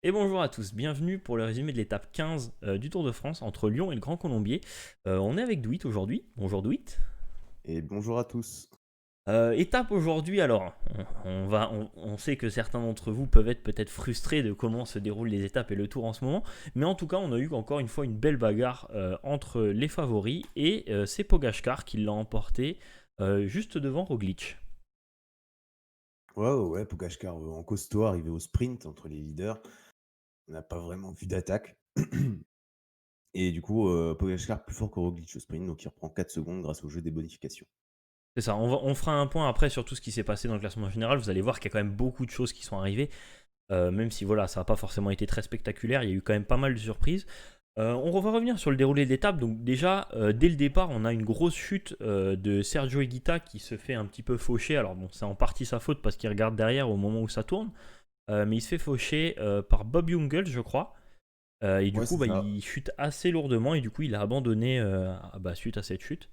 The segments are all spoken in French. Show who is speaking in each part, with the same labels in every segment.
Speaker 1: Et bonjour à tous, bienvenue pour le résumé de l'étape 15 du Tour de France entre Lyon et le Grand Colombier. On est avec Douit aujourd'hui. Bonjour Douit.
Speaker 2: Et bonjour à tous.
Speaker 1: Étape aujourd'hui, alors on sait que certains d'entre vous peuvent être peut-être frustrés de comment se déroulent les étapes et le Tour en ce moment, mais en tout cas on a eu encore une fois une belle bagarre entre les favoris et c'est Pogačkar qui l'a emporté juste devant Roglic.
Speaker 2: Ouais, Pogačkar en costaud arrivé au sprint entre les leaders. On n'a pas vraiment vu d'attaque. Et du coup, Pogačkar plus fort que Roglic au sprint, donc il reprend 4 secondes grâce au jeu des bonifications.
Speaker 1: C'est ça, on fera un point après sur tout ce qui s'est passé dans le classement général, vous allez voir qu'il y a quand même beaucoup de choses qui sont arrivées. Même si voilà, ça n'a pas forcément été très spectaculaire, il y a eu quand même pas mal de surprises. On va revenir sur le déroulé de l'étape. Donc déjà, dès le départ, on a une grosse chute de Sergio Higuita qui se fait un petit peu faucher. Alors bon, c'est en partie sa faute parce qu'il regarde derrière au moment où ça tourne. Mais il se fait faucher par Bob Jungels, je crois. Et du
Speaker 2: Ouais,
Speaker 1: coup,
Speaker 2: c'est ça.
Speaker 1: il chute assez lourdement et du coup, il a abandonné suite à cette chute.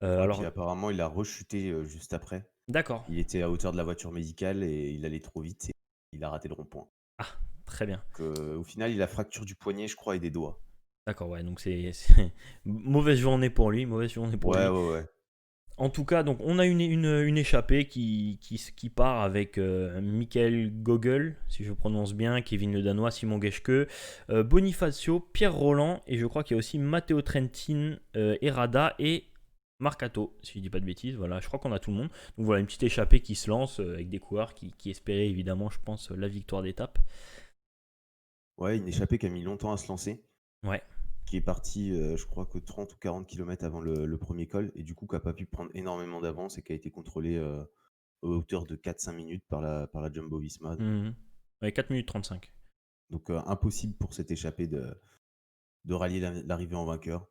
Speaker 2: Ouais, puis
Speaker 1: Alors,
Speaker 2: apparemment, il a rechuté juste après.
Speaker 1: d'accord.
Speaker 2: Il était à hauteur de la voiture médicale et il allait trop vite et il a raté le rond-point.
Speaker 1: Ah, très bien.
Speaker 2: Donc, au final, il a fracture du poignet, je crois, et des doigts.
Speaker 1: D'accord, ouais, donc mauvaise journée pour lui, mauvaise journée pour
Speaker 2: Ouais,
Speaker 1: lui.
Speaker 2: ouais, ouais.
Speaker 1: En tout cas, donc on a une échappée qui part avec Michael Gogel, si je prononce bien, Kevin Le Danois, Simon Geschke, Bonifacio, Pierre Roland, et je crois qu'il y a aussi Matteo Trentin, Errada et Marcato, si je dis pas de bêtises. Voilà, je crois qu'on a tout le monde. Donc voilà, une petite échappée qui se lance avec des coureurs qui espéraient évidemment, je pense, la victoire d'étape.
Speaker 2: Ouais, une échappée qui a mis longtemps à se lancer.
Speaker 1: Ouais.
Speaker 2: Qui est parti, je crois que 30 ou 40 kilomètres avant le premier col et du coup qui a pas pu prendre énormément d'avance et qui a été contrôlé, à hauteur de 4-5 minutes par la Jumbo-Visma.
Speaker 1: Mhm. Ouais, 4 minutes 35.
Speaker 2: Donc impossible pour cette échappée de rallier l'arrivée en vainqueur.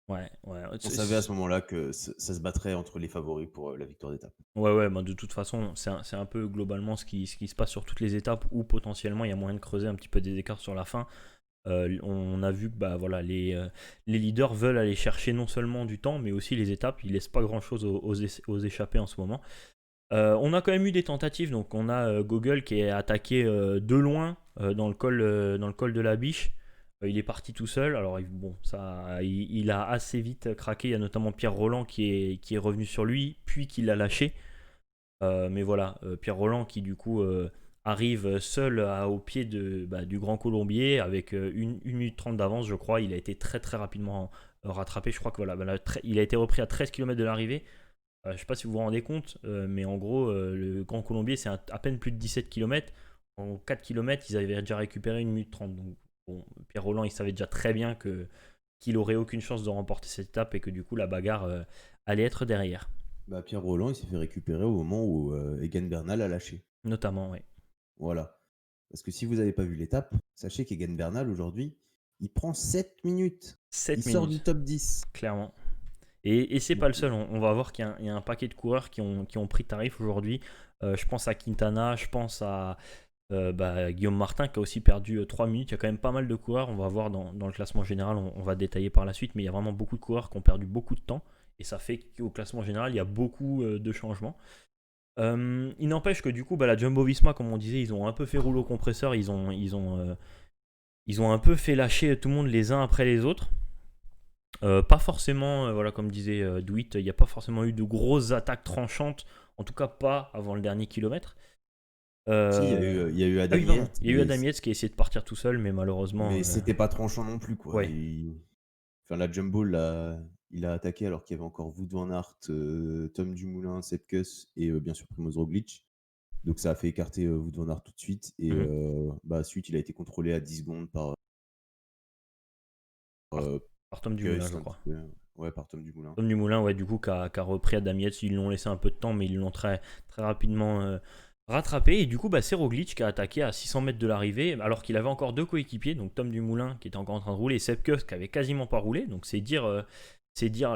Speaker 1: Ouais, ouais.
Speaker 2: On savait à ce moment-là que ça se battrait entre les favoris pour, la victoire d'étape.
Speaker 1: Ouais, ouais, bah de toute façon, c'est un peu globalement ce qui se passe sur toutes les étapes où potentiellement il y a moyen de creuser un petit peu des écarts sur la fin. On a vu que bah, voilà, les leaders veulent aller chercher non seulement du temps, mais aussi les étapes. Ils laissent pas grand chose aux échappés en ce moment. On a quand même eu des tentatives, donc on a Google qui est attaqué de loin dans le col de la Biche. Il est parti tout seul, alors bon, il a assez vite craqué. Il y a notamment Pierre Roland qui est revenu sur lui, puis qui l'a lâché. Mais voilà, Pierre Roland qui du coup arrive seul au pied du Grand Colombier avec 1 minute 30 d'avance, je crois. Il a été très très rapidement rattrapé. Je crois que voilà, il a été repris à 13 km de l'arrivée. Je ne sais pas si vous vous rendez compte, mais en gros, le Grand Colombier, c'est à peine plus de 17 km. En 4 km, ils avaient déjà récupéré 1 minute 30. Donc, bon, Pierre Roland, il savait déjà très bien qu'il aurait aucune chance de remporter cette étape et que du coup, la bagarre allait être derrière.
Speaker 2: Bah, Pierre Roland, il s'est fait récupérer au moment où, Egan Bernal a lâché.
Speaker 1: Notamment, oui.
Speaker 2: Voilà. Parce que si vous avez pas vu l'étape, sachez qu'Egan Bernal aujourd'hui, il prend 7 minutes. Il
Speaker 1: 7
Speaker 2: sort du
Speaker 1: minutes,
Speaker 2: top 10.
Speaker 1: clairement. Et c'est pas
Speaker 2: Donc
Speaker 1: le seul. On va voir qu'il y a un paquet de coureurs qui ont pris tarif aujourd'hui. Je pense à Quintana, je pense à Guillaume Martin qui a aussi perdu 3 minutes. Il y a quand même pas mal de coureurs. On va voir dans le classement général, on va détailler par la suite. Mais il y a vraiment beaucoup de coureurs qui ont perdu beaucoup de temps. Et ça fait qu'au classement général, il y a beaucoup de changements. Il n'empêche que du coup, la Jumbo Visma, comme on disait, ils ont un peu fait rouleau compresseur. Ils ont un peu fait lâcher tout le monde les uns après les autres. Pas forcément, voilà, comme disait Douit, il n'y a pas forcément eu de grosses attaques tranchantes, en tout cas pas avant le dernier kilomètre.
Speaker 2: si, il y a eu
Speaker 1: Ah
Speaker 2: Adam
Speaker 1: oui, pardon,
Speaker 2: Yates,
Speaker 1: il y a eu Adam Yates qui a essayé de partir tout seul, mais malheureusement,
Speaker 2: mais c'était pas tranchant non plus, quoi.
Speaker 1: ouais.
Speaker 2: Enfin, la Jumbo, il a attaqué alors qu'il y avait encore Wout van Aert, Tom Dumoulin, Sepp Kuss et bien sûr Primoz Roglic. Donc ça a fait écarter Wout van Aert tout de suite. Et
Speaker 1: Mhm.
Speaker 2: ensuite, il a été contrôlé à 10 secondes par
Speaker 1: Par,
Speaker 2: euh,
Speaker 1: par Tom Dumoulin,
Speaker 2: Kuss,
Speaker 1: je
Speaker 2: un petit
Speaker 1: crois.
Speaker 2: peu. Ouais, par Tom Dumoulin.
Speaker 1: Tom Dumoulin, ouais, du coup, qui a repris Adam Yates. Ils l'ont laissé un peu de temps, mais ils l'ont très, très rapidement rattrapé. Et du coup, c'est Roglic qui a attaqué à 600 mètres de l'arrivée, alors qu'il avait encore deux coéquipiers, donc Tom Dumoulin qui était encore en train de rouler, et Sepp Kuss qui avait quasiment pas roulé. Donc c'est dire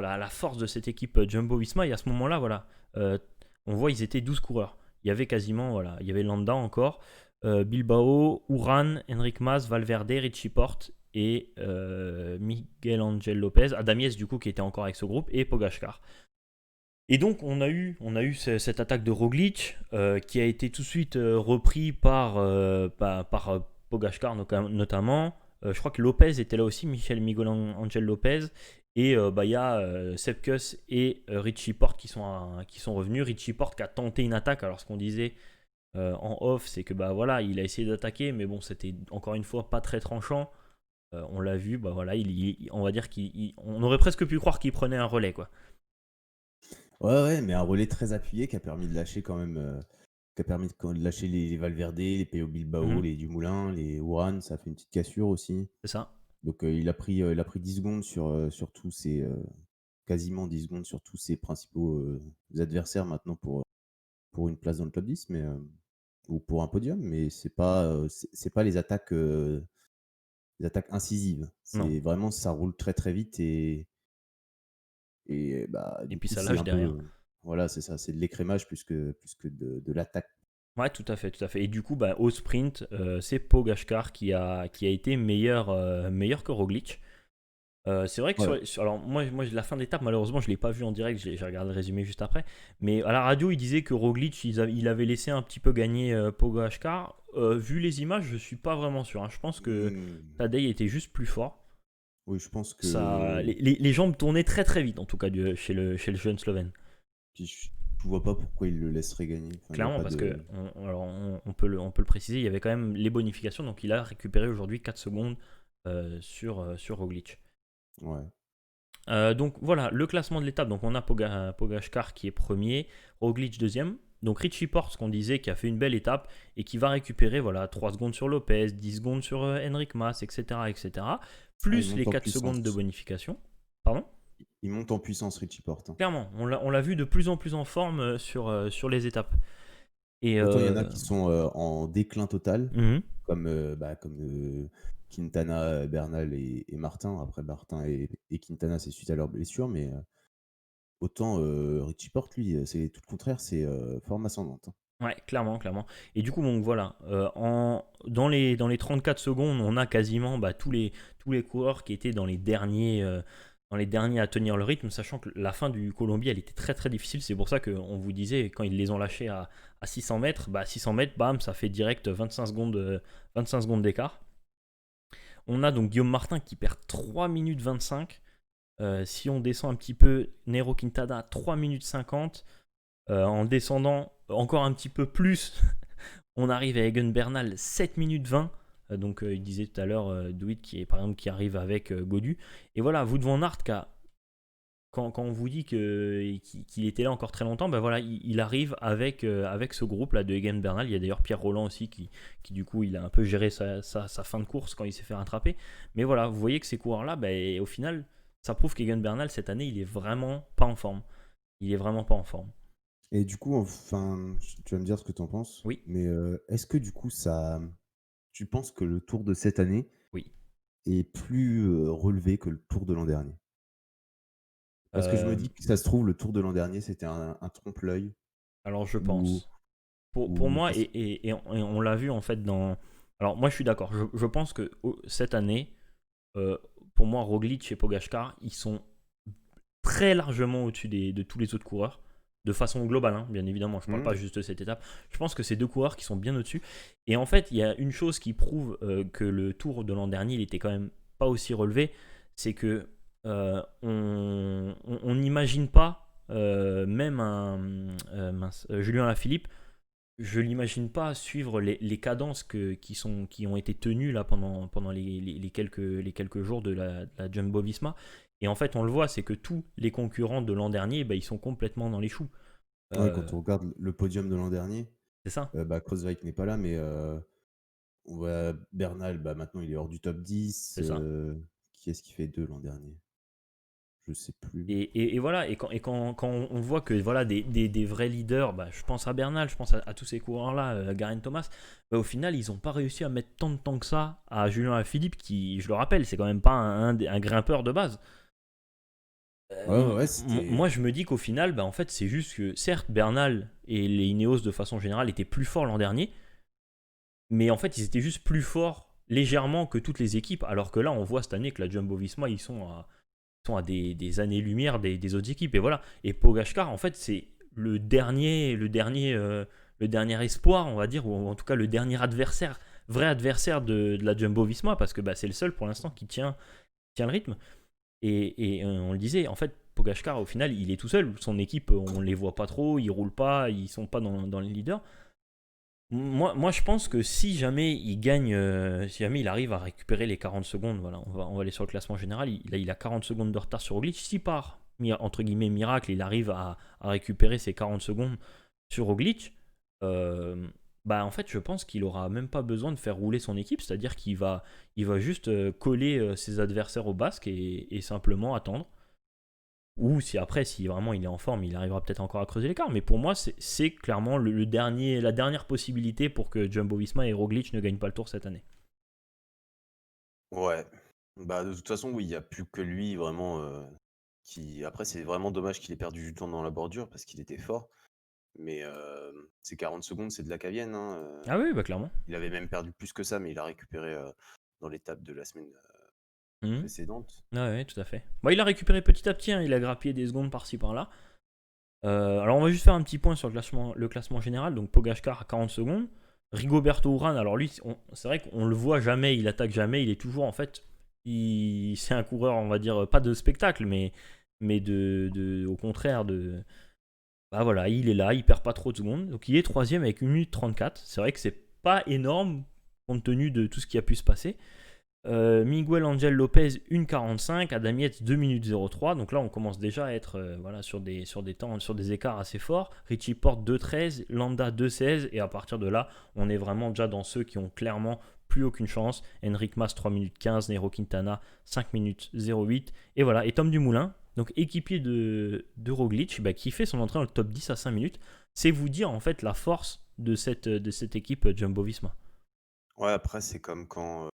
Speaker 1: la force de cette équipe Jumbo-Visma. Et à ce moment-là, voilà, on voit ils étaient 12 coureurs. Il y avait quasiment, voilà, il y avait Landa encore, Bilbao, Uran, Enric Mas, Valverde, Richie Porte et Miguel Angel Lopez, Adamies du coup qui était encore avec ce groupe, et Pogačkar. Et donc on a eu cette attaque de Roglic qui a été tout de suite repris par Pogačkar notamment. Je crois que Lopez était là aussi, Miguel Angel Lopez. Et il y a Sepp Kuss et Richie Porte qui sont revenus. Richie Porte qui a tenté une attaque. Alors ce qu'on disait en off, c'est que voilà, il a essayé d'attaquer, mais bon, c'était encore une fois pas très tranchant. On l'a vu, voilà, on va dire qu'on aurait presque pu croire qu'il prenait un relais, quoi.
Speaker 2: Ouais, mais un relais très appuyé qui a permis de lâcher quand même, qui a permis de lâcher les Valverde, les Pello Bilbao, les Dumoulin, les Uran, ça a fait une petite cassure aussi.
Speaker 1: C'est ça.
Speaker 2: Donc il a pris 10 secondes sur tous ses quasiment 10 secondes sur tous ses principaux adversaires maintenant pour une place dans le top 10, mais ou pour un podium, mais c'est pas les attaques incisives.
Speaker 1: Non.
Speaker 2: C'est vraiment ça roule très très vite et
Speaker 1: Et
Speaker 2: du
Speaker 1: puis
Speaker 2: coup
Speaker 1: ça
Speaker 2: c'est
Speaker 1: lâche
Speaker 2: un
Speaker 1: derrière.
Speaker 2: peu voilà, c'est ça, c'est de l'écrémage plus que de l'attaque.
Speaker 1: Ouais, tout à fait, tout à fait. Et du coup, au sprint, c'est Pogačkar qui a été meilleur que Roglic. C'est vrai que
Speaker 2: Ouais.
Speaker 1: alors moi, la fin d'étape, malheureusement, je ne l'ai pas vu en direct, j'ai regardé le résumé juste après. Mais à la radio, il disait que Roglic, il avait laissé un petit peu gagner Pogačkar. Vu les images, je ne suis pas vraiment sûr, hein. Je pense que Tadej était juste plus fort.
Speaker 2: Oui, je pense que
Speaker 1: Les jambes tournaient très très vite, en tout cas, chez le jeune Slovène.
Speaker 2: puis je vois pas pourquoi il le laisserait gagner. Enfin,
Speaker 1: Clairement, parce que on peut le préciser, il y avait quand même les bonifications, donc il a récupéré aujourd'hui 4 secondes sur Roglic.
Speaker 2: Ouais.
Speaker 1: Donc voilà, le classement de l'étape. Donc on a Pogačkar qui est premier, Roglic deuxième. Donc Richie Porte, ce qu'on disait, qui a fait une belle étape et qui va récupérer 3 secondes sur Lopez, 10 secondes sur Henrik Mas, etc., etc. Plus les 4 secondes de bonification. Pardon ?
Speaker 2: Il monte en puissance, Richie Porte. Hein.
Speaker 1: Clairement, on l'a vu de plus en plus en forme sur les étapes. Et
Speaker 2: autant il y en a qui sont en déclin total, comme Quintana, Bernal et Martin. Après, Martin et Quintana, c'est suite à leur blessure, mais autant Richie Porte, lui, c'est tout le contraire, c'est forme ascendante. Hein.
Speaker 1: Ouais, clairement. Et du coup, donc voilà, dans les 34 secondes, on a quasiment tous les coureurs qui étaient dans les derniers à tenir le rythme, sachant que la fin du Colombie, elle était très très difficile. C'est pour ça qu'on vous disait, quand ils les ont lâchés à 600 mètres, 600 mètres, bam, ça fait direct 25 secondes d'écart. On a donc Guillaume Martin qui perd 3 minutes 25. Si on descend un petit peu, Nairo Quintana 3 minutes 50. En descendant encore un petit peu plus, on arrive à Egan Bernal 7 minutes 20. Donc il disait tout à l'heure Douit qui arrive avec Godu. Et voilà, Wout van Aert, quand on vous dit qu'il était là encore très longtemps, il arrive avec ce groupe là de Egan Bernal. Il y a d'ailleurs Pierre Roland aussi qui du coup il a un peu géré sa fin de course quand il s'est fait rattraper. Mais voilà, vous voyez que ces coureurs là, au final, ça prouve qu'Egan Bernal cette année il est vraiment pas en forme.
Speaker 2: Et du coup, enfin, tu vas me dire ce que tu en penses.
Speaker 1: Oui.
Speaker 2: Mais est-ce que du coup, tu penses que le Tour de cette année est plus relevé que le Tour de l'an dernier? Parce que je me dis que ça se trouve, le Tour de l'an dernier, c'était un trompe-l'œil.
Speaker 1: Alors je pense. Pour moi, et on l'a vu en fait dans... Alors moi je suis d'accord, je pense que cette année, pour moi Roglic et Pogačkar, ils sont très largement au-dessus de tous les autres coureurs. De façon globale, hein, bien évidemment, je ne parle pas juste de cette étape. Je pense que c'est deux coureurs qui sont bien au-dessus. Et en fait, il y a une chose qui prouve que le Tour de l'an dernier, il était quand même pas aussi relevé, c'est que on n'imagine pas, même Julien Alaphilippe, je l'imagine pas suivre les cadences qui ont été tenues là pendant les quelques jours de la Jumbo-Visma. Et en fait, on le voit, c'est que tous les concurrents de l'an dernier, ils sont complètement dans les choux.
Speaker 2: Quand on regarde le podium de l'an dernier,
Speaker 1: c'est ça.
Speaker 2: Kreuzweig n'est pas là, mais on voit Bernal, maintenant il est hors du top 10.
Speaker 1: C'est ça.
Speaker 2: Qui est-ce qui fait 2 l'an dernier? Je sais plus.
Speaker 1: Et voilà, et quand on voit que voilà, des vrais leaders, je pense à Bernal, je pense à tous ces coureurs-là, Geraint Thomas, au final, ils n'ont pas réussi à mettre tant de temps que ça à Julien Alaphilippe, qui, je le rappelle, c'est quand même pas un grimpeur de base. Moi, je me dis qu'au final, en fait, c'est juste que, certes, Bernal et les Ineos, de façon générale, étaient plus forts l'an dernier, mais en fait, ils étaient juste plus forts légèrement que toutes les équipes, alors que là, on voit cette année que la Jumbo-Visma, ils sont à des années-lumière des autres équipes. Et voilà. Et Pogačkar, en fait, c'est le dernier espoir, on va dire, ou en tout cas le dernier adversaire vrai adversaire de la Jumbo-Visma, parce que bah, c'est le seul pour l'instant qui tient le rythme. Et on le disait, en fait, Pogačkar, au final, il est tout seul. Son équipe, on ne les voit pas trop, ils roulent pas, ils sont pas dans les leaders. Moi, je pense que si jamais il gagne, si jamais il arrive à récupérer les 40 secondes, voilà, on va aller sur le classement général, il a 40 secondes de retard sur Roglic. Si par, entre guillemets, miracle, il arrive à récupérer ces 40 secondes sur Roglic, euh, bah en fait, je pense qu'il aura même pas besoin de faire rouler son équipe, c'est-à-dire qu'il va juste coller ses adversaires au basque et simplement attendre. Ou si après, si vraiment il est en forme, il arrivera peut-être encore à creuser l'écart. Mais pour moi, c'est clairement la dernière possibilité pour que Jumbo-Visma et Roglic ne gagnent pas le Tour cette année.
Speaker 2: Ouais. Bah, de toute façon, oui, il y a plus que lui vraiment, qui après c'est vraiment dommage qu'il ait perdu du temps dans la bordure parce qu'il était fort. Mais, ces 40 secondes, c'est de la Cavienne, hein,
Speaker 1: Ah oui, bah clairement.
Speaker 2: il avait même perdu plus que ça, mais il a récupéré, dans l'étape de la semaine,
Speaker 1: Mhm.
Speaker 2: précédente.
Speaker 1: Ah ouais, tout à fait. Bon, il a récupéré petit à petit, hein, il a grappillé des secondes par-ci par-là. Alors on va juste faire un petit point sur le classement général. Donc Pogačkar à 40 secondes. Rigoberto Urán, alors lui, c'est vrai qu'on le voit jamais, il attaque jamais, il est toujours en fait. C'est un coureur, on va dire, pas de spectacle, mais au contraire bah voilà, il est là, il perd pas trop de secondes. Donc il est troisième avec 1 minute 34. C'est vrai que c'est pas énorme compte tenu de tout ce qui a pu se passer. Miguel Angel Lopez 1,45, Adam Yates 2 minutes 03. Donc là, on commence déjà à être voilà, sur des temps, sur des écarts assez forts. Richie Porte 2,13, Landa 2,16. Et à partir de là, on est vraiment déjà dans ceux qui ont clairement plus aucune chance. Enric Mas 3 minutes 15, Nairo Quintana 5 minutes 08. Et voilà, et Tom Dumoulin, donc équipier de Roglic, bah, qui fait son entrée dans le top 10 à 5 minutes. C'est vous dire en fait la force de cette équipe Jumbo-Visma.
Speaker 2: Ouais, après, c'est comme quand,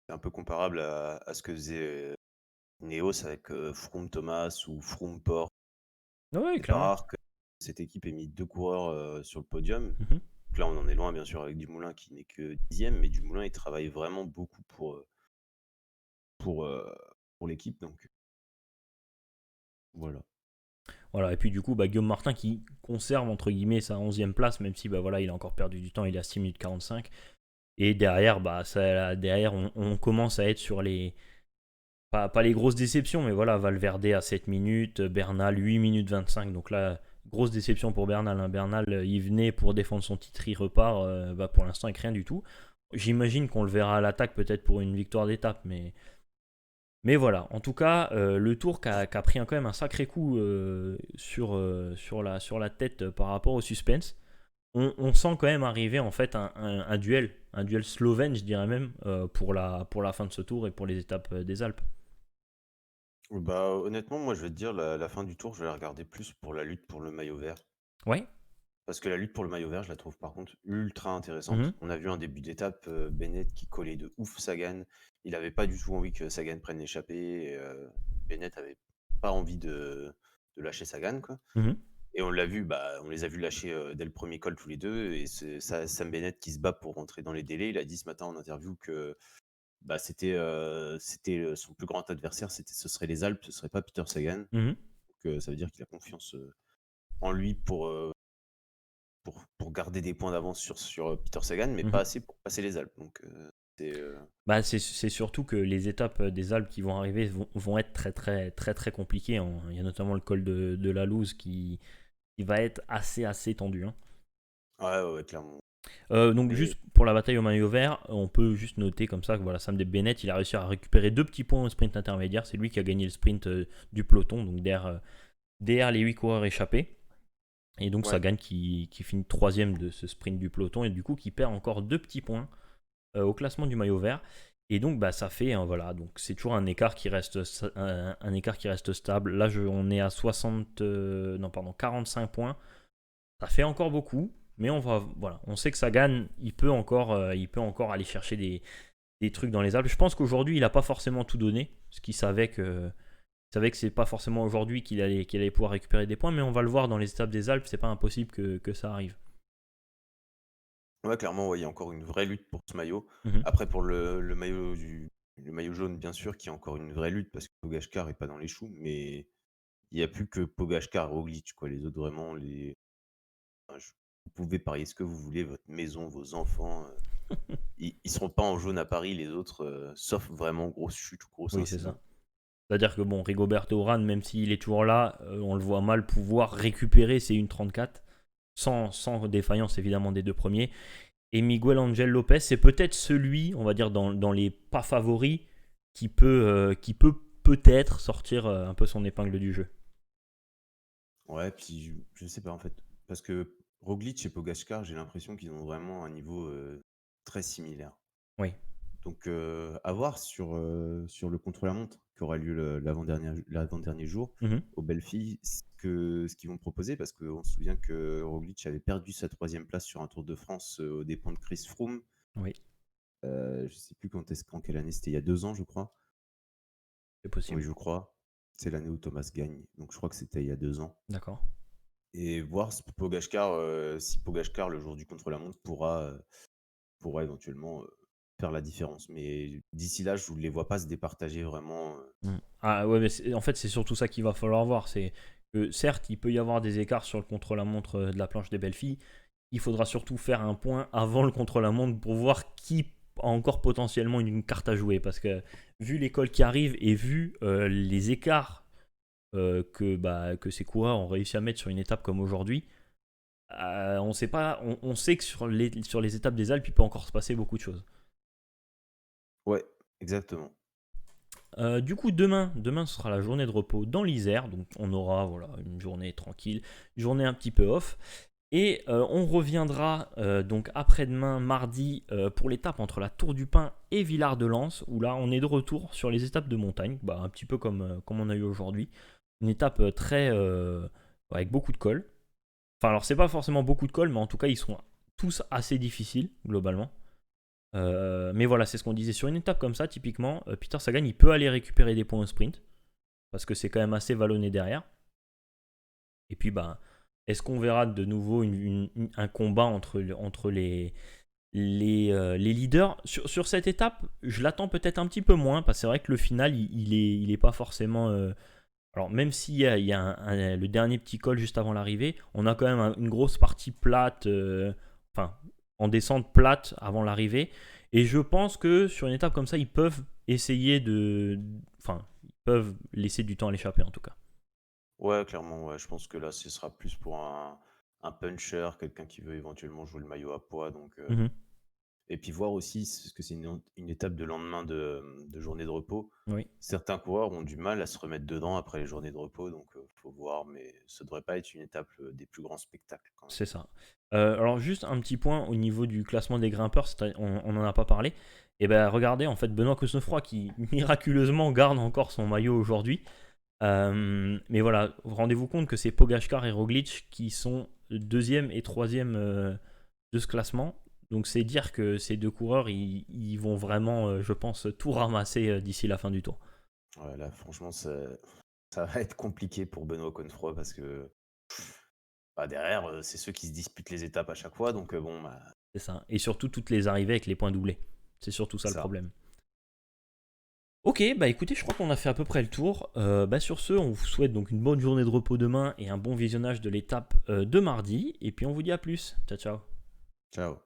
Speaker 2: c'est un peu comparable à ce que faisait, Ineos avec, Froome Thomas ou Froome Porte.
Speaker 1: Oui,
Speaker 2: C'est pas
Speaker 1: clairement.
Speaker 2: rare que cette équipe ait mis 2 coureurs, sur le podium.
Speaker 1: Mhm.
Speaker 2: Donc là, on en est loin, bien sûr, avec Dumoulin qui n'est que 10e, mais Dumoulin, il travaille vraiment beaucoup pour, heu, pour l'équipe, donc voilà.
Speaker 1: Voilà, et puis du coup, bah, Guillaume Martin qui conserve entre guillemets sa 11e place, même si bah, voilà, il a encore perdu du temps, il est à 6 minutes 45. Et derrière, derrière on commence à être sur les. Pas les grosses déceptions, mais voilà, Valverde à 7 minutes, Bernal 8 minutes 25. Donc là, grosse déception pour Bernal, hein. Bernal, il venait pour défendre son titre, il repart bah, pour l'instant avec rien du tout. J'imagine qu'on le verra à l'attaque peut-être pour une victoire d'étape, mais voilà, en tout cas, le Tour qui a pris quand même un sacré coup sur la tête par rapport au suspense. On sent quand même arriver en fait un duel slovène, je dirais même, pour la fin de ce Tour et pour les étapes des Alpes.
Speaker 2: Bah, honnêtement, moi, je vais te dire, la fin du Tour, je vais la regarder plus pour la lutte pour le maillot vert.
Speaker 1: Ouais.
Speaker 2: Parce que la lutte pour le maillot vert, je la trouve par contre ultra intéressante.
Speaker 1: Mhm.
Speaker 2: On a vu un début d'étape, Bennett qui collait de ouf Sagan. Il avait pas du tout envie que Sagan prenne l'échappée et Bennett avait pas envie de lâcher Sagan, quoi.
Speaker 1: Mhm.
Speaker 2: Et on l'a vu, bah, on les a vus lâcher, dès le premier col tous les 2 et c'est Sam Bennett qui se bat pour rentrer dans les délais. Il a dit ce matin en interview que, bah, c'était, son plus grand adversaire, ce serait les Alpes, ce serait pas Peter Sagan.
Speaker 1: Mhm.
Speaker 2: Donc ça veut dire qu'il a confiance, en lui pour garder des points d'avance sur Peter Sagan, mais pas
Speaker 1: Mhm.
Speaker 2: assez pour passer les Alpes. Donc c'est,
Speaker 1: Bah, c'est surtout que les étapes des Alpes qui vont arriver vont être très très très très compliquées, hein. Il y a notamment le col de la Louse qui va être assez tendu, hein.
Speaker 2: ouais, ouais, ouais, clairement.
Speaker 1: Donc
Speaker 2: Et
Speaker 1: juste pour la bataille au maillot vert, on peut juste noter comme ça que voilà, Sam Bennett, il a réussi à récupérer 2 petits points au sprint intermédiaire. C'est lui qui a gagné le sprint du peloton, donc derrière les 8 coureurs échappés. Et donc
Speaker 2: ouais,
Speaker 1: Sagan qui finit troisième de ce sprint du peloton et du coup qui perd encore 2 petits points au classement du maillot vert. Et donc bah, ça fait, hein, voilà, donc c'est toujours un écart qui reste, un écart qui reste stable. Là on est à 45 points. Ça fait encore beaucoup, mais voilà, on sait que Sagan, il peut encore aller chercher des trucs dans les Alpes. Je pense qu'aujourd'hui, il n'a pas forcément tout donné, parce qu'il savait que c'est pas forcément aujourd'hui qu'il allait pouvoir récupérer des points, mais on va le voir dans les étapes des Alpes, c'est pas impossible que ça arrive.
Speaker 2: ouais, clairement, ouais, il y a encore une vraie lutte pour ce maillot.
Speaker 1: Mhm.
Speaker 2: Après, pour le maillot jaune, bien sûr, qui a encore une vraie lutte parce que Pogačkar est pas dans les choux, mais il y a plus que Pogačkar et Roglic, quoi. Les autres, vraiment, enfin, vous pouvez parier ce que vous voulez, votre maison, vos enfants. Ils seront pas en jaune à Paris, les autres, sauf vraiment grosse chute ou gros
Speaker 1: Oui, c'est
Speaker 2: incident.
Speaker 1: ça. C'est-à-dire que bon, Rigoberto Urán, même s'il est toujours là, on le voit mal pouvoir récupérer ses 1,34 sans défaillance évidemment des deux premiers. Et Miguel Angel Lopez, c'est peut-être celui, on va dire, dans les pas favoris, qui peut peut-être sortir un peu son épingle du jeu.
Speaker 2: Ouais, puis je sais pas en fait, parce que Roglic et Pogačkar, j'ai l'impression qu'ils ont vraiment un niveau très similaire.
Speaker 1: Oui.
Speaker 2: Donc à voir sur le contre-la-montre qui aura lieu l'avant-dernier jour
Speaker 1: Mhm.
Speaker 2: au Belfi, ce qu'ils vont proposer, parce qu'on se souvient que Roglic avait perdu sa 3e place sur un Tour de France aux dépens de Chris Froome.
Speaker 1: Oui,
Speaker 2: Je sais plus en quelle année, c'était il y a 2 ans, je crois.
Speaker 1: c'est
Speaker 2: Oui,
Speaker 1: possible.
Speaker 2: je crois. C'est l'année où Thomas gagne, donc je crois que c'était il y a 2 ans.
Speaker 1: D'accord.
Speaker 2: Et voir si Pogačkar, le jour du contre-la-montre, pourra éventuellement faire la différence. Mais d'ici là, je ne les vois pas se départager vraiment.
Speaker 1: Mm. Ah ouais, mais en fait, c'est surtout ça qu'il va falloir voir. C'est que certes, il peut y avoir des écarts sur le contre-la-montre de la planche des belles filles. Il faudra surtout faire un point avant le contre-la-montre pour voir qui a encore potentiellement une carte à jouer. Parce que vu l'école qui arrive et vu les écarts que ces coureurs ont réussi à mettre sur une étape comme aujourd'hui, on sait pas, on sait que sur les étapes des Alpes, il peut encore se passer beaucoup de choses.
Speaker 2: Ouais, exactement.
Speaker 1: Du coup, demain, ce sera la journée de repos dans l'Isère. Donc, on aura voilà, une journée tranquille, une journée un petit peu off. Et on reviendra donc après-demain, mardi, pour l'étape entre la Tour du Pin et Villard-de-Lans, où là, on est de retour sur les étapes de montagne, un petit peu comme on a eu aujourd'hui. Une étape avec beaucoup de cols. Enfin, alors, c'est pas forcément beaucoup de cols, mais en tout cas, ils sont tous assez difficiles, globalement. Mais voilà, c'est ce qu'on disait. Sur une étape comme ça, typiquement, Peter Sagan, il peut aller récupérer des points au sprint, parce que c'est quand même assez vallonné derrière. Et puis, est-ce qu'on verra de nouveau un combat entre les leaders sur cette étape? Je l'attends peut-être un petit peu moins, parce que c'est vrai que le final, il est pas forcément... Alors, même s'il y a le dernier petit col juste avant l'arrivée, on a quand même une grosse partie plate, enfin, en descente plate avant l'arrivée. Et je pense que sur une étape comme ça, ils peuvent essayer enfin, ils peuvent laisser du temps à l'échapper en tout cas.
Speaker 2: Ouais, clairement, ouais. Je pense que là, ce sera plus pour un puncher, quelqu'un qui veut éventuellement jouer le maillot à poids. Donc,
Speaker 1: Mhm.
Speaker 2: et puis voir aussi, parce que c'est une étape de lendemain de journée de repos.
Speaker 1: Oui,
Speaker 2: Certains coureurs ont du mal à se remettre dedans après les journées de repos, donc faut voir, mais ça devrait pas être une étape des plus grands spectacles quand même.
Speaker 1: c'est ça. Alors juste un petit point au niveau du classement des grimpeurs, on n'en a pas parlé. Et ben regardez, en fait, Benoît Cosnefroy qui miraculeusement garde encore son maillot aujourd'hui. Mais voilà, rendez-vous compte que c'est Pogačkar et Roglic qui sont deuxième et troisième de ce classement. Donc c'est dire que ces deux coureurs, ils vont vraiment, je pense, tout ramasser d'ici la fin du tour.
Speaker 2: Ouais, là, franchement, ça va être compliqué pour Benoît Cosnefroy parce que derrière, c'est ceux qui se disputent les étapes à chaque fois, donc bon,
Speaker 1: C'est ça. Et surtout toutes les arrivées avec les points doublés. C'est surtout ça le
Speaker 2: ça.
Speaker 1: problème. Ok, écoutez, je crois qu'on a fait à peu près le tour. Sur ce, on vous souhaite donc une bonne journée de repos demain et un bon visionnage de l'étape de mardi. Et puis on vous dit à plus. Ciao, ciao.
Speaker 2: Ciao.